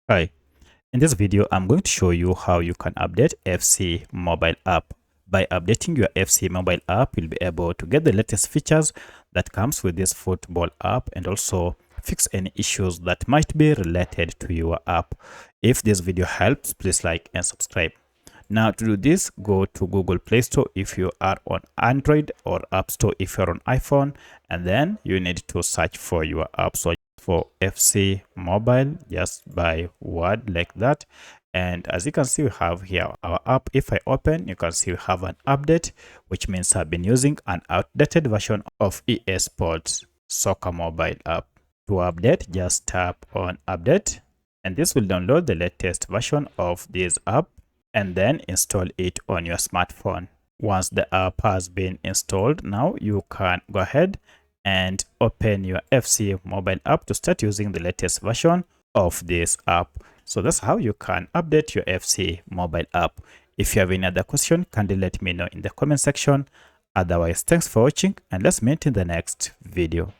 Hi, in this video, I'm going to show you how you can update FC mobile app. By updating your FC mobile app, you'll be able to get the latest features that comes with this football app and also fix any issues that might be related to your app. If this video helps, please like and subscribe. Now to do this, go to Google Play Store if you are on Android or App Store if you're on iPhone, and then you need to search for your app. So for FC mobile, just by word like that. And as you can see, we have here our app. If I open, you can see we have an update, which means I've been using an outdated version of EA Sports Soccer mobile app. To update, just tap on update, and this will download the latest version of this app and then install it on your smartphone. Once the app has been installed, now you can go ahead and open your FC mobile app to start using the latest version of this app. So that's how you can update your FC mobile app. If you have any other question, kindly let me know in the comment section. Otherwise, thanks for watching and let's meet in the next video.